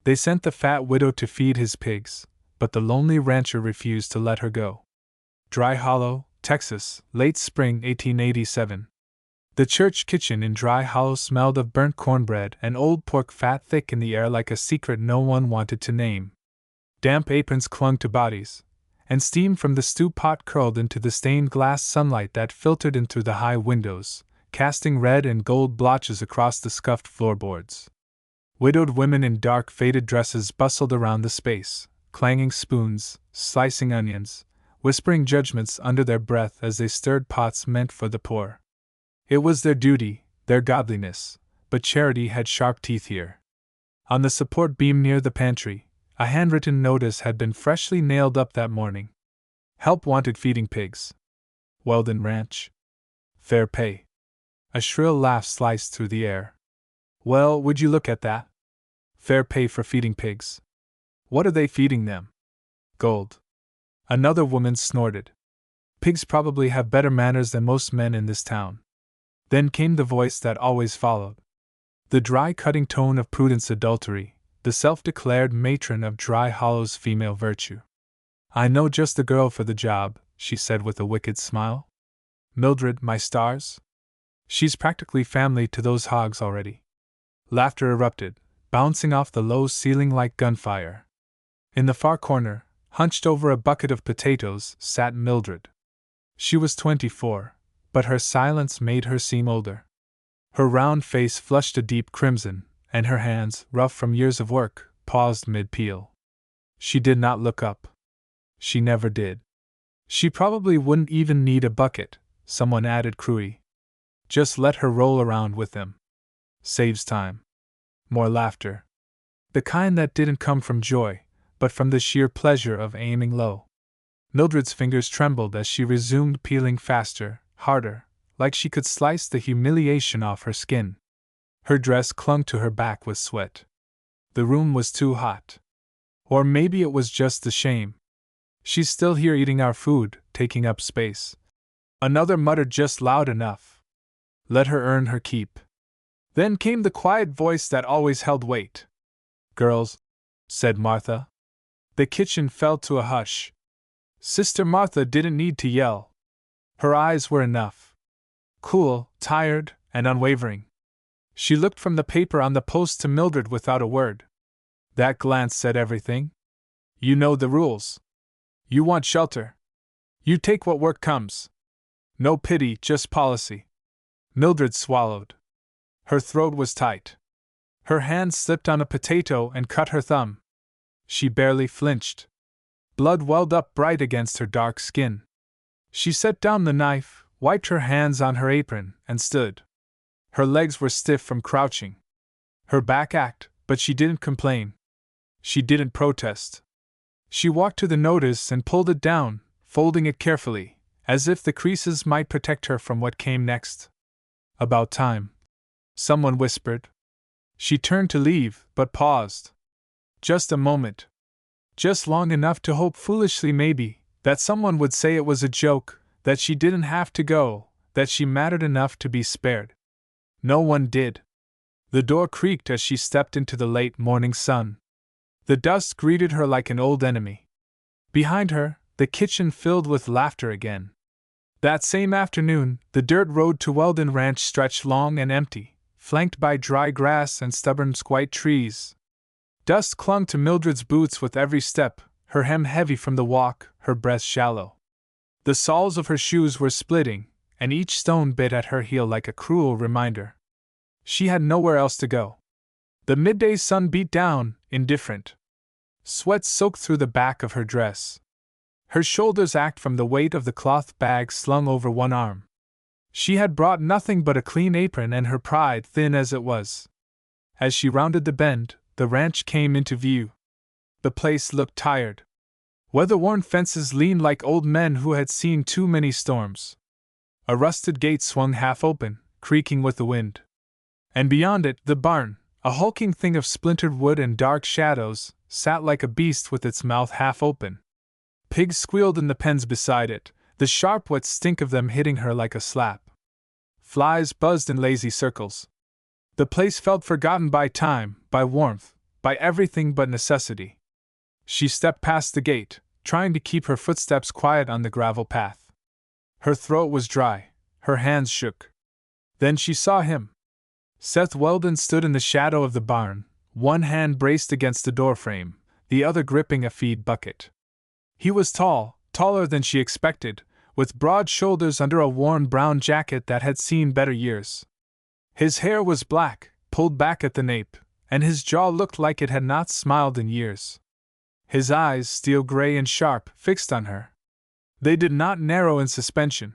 They sent the fat widow to feed his pigs, but the lonely rancher refused to let her go. Dry Hollow, Texas, late spring 1887. The church kitchen in Dry Hollow smelled of burnt cornbread and old pork fat thick in the air like a secret no one wanted to name. Damp aprons clung to bodies, and steam from the stew pot curled into the stained glass sunlight that filtered in through the high windows, casting red and gold blotches across the scuffed floorboards. Widowed women in dark faded dresses bustled around the space, clanging spoons, slicing onions, whispering judgments under their breath as they stirred pots meant for the poor. It was their duty, their godliness, but charity had sharp teeth here. On the support beam near the pantry, a handwritten notice had been freshly nailed up that morning. Help wanted feeding pigs. Weldon Ranch. Fair pay. A shrill laugh sliced through the air. Well, would you look at that? Fair pay for feeding pigs. What are they feeding them? Gold. Another woman snorted. Pigs probably have better manners than most men in this town. Then came the voice that always followed. The dry cutting tone of Prudence Adultery, the self-declared matron of Dry Hollow's female virtue. I know just the girl for the job, she said with a wicked smile. Mildred, my stars? She's practically family to those hogs already. Laughter erupted, bouncing off the low ceiling like gunfire. In the far corner, hunched over a bucket of potatoes, sat Mildred. She was 24. But her silence made her seem older. Her round face flushed a deep crimson, and her hands, rough from years of work, paused mid-peel. She did not look up. She never did. She probably wouldn't even need a bucket, someone added cruelly. Just let her roll around with them. Saves time. More laughter. The kind that didn't come from joy, but from the sheer pleasure of aiming low. Mildred's fingers trembled as she resumed peeling faster, harder, like she could slice the humiliation off her skin. Her dress clung to her back with sweat. The room was too hot. Or maybe it was just the shame. She's still here eating our food, taking up space. Another muttered just loud enough. Let her earn her keep. Then came the quiet voice that always held weight. Girls, said Martha. The kitchen fell to a hush. Sister Martha didn't need to yell. Her eyes were enough. Cool, tired, and unwavering. She looked from the paper on the post to Mildred without a word. That glance said everything. You know the rules. You want shelter. You take what work comes. No pity, just policy. Mildred swallowed. Her throat was tight. Her hand slipped on a potato and cut her thumb. She barely flinched. Blood welled up bright against her dark skin. She set down the knife, wiped her hands on her apron, and stood. Her legs were stiff from crouching. Her back ached, but she didn't complain. She didn't protest. She walked to the notice and pulled it down, folding it carefully, as if the creases might protect her from what came next. About time. Someone whispered. She turned to leave, but paused. Just a moment. Just long enough to hope foolishly maybe that someone would say it was a joke, that she didn't have to go, that she mattered enough to be spared. No one did. The door creaked as she stepped into the late morning sun. The dust greeted her like an old enemy. Behind her, the kitchen filled with laughter again. That same afternoon, the dirt road to Weldon Ranch stretched long and empty, flanked by dry grass and stubborn squat trees. Dust clung to Mildred's boots with every step, her hem heavy from the walk, her breath shallow. The soles of her shoes were splitting, and each stone bit at her heel like a cruel reminder. She had nowhere else to go. The midday sun beat down, indifferent. Sweat soaked through the back of her dress. Her shoulders ached from the weight of the cloth bag slung over one arm. She had brought nothing but a clean apron and her pride, thin as it was. As she rounded the bend, the ranch came into view. The place looked tired. Weather-worn fences leaned like old men who had seen too many storms. A rusted gate swung half open, creaking with the wind. And beyond it, the barn, a hulking thing of splintered wood and dark shadows, sat like a beast with its mouth half open. Pigs squealed in the pens beside it, the sharp wet stink of them hitting her like a slap. Flies buzzed in lazy circles. The place felt forgotten by time, by warmth, by everything but necessity. She stepped past the gate, trying to keep her footsteps quiet on the gravel path. Her throat was dry, her hands shook. Then she saw him. Seth Weldon stood in the shadow of the barn, one hand braced against the doorframe, the other gripping a feed bucket. He was tall, taller than she expected, with broad shoulders under a worn brown jacket that had seen better years. His hair was black, pulled back at the nape, and his jaw looked like it had not smiled in years. His eyes, steel gray and sharp, fixed on her. They did not narrow in suspension,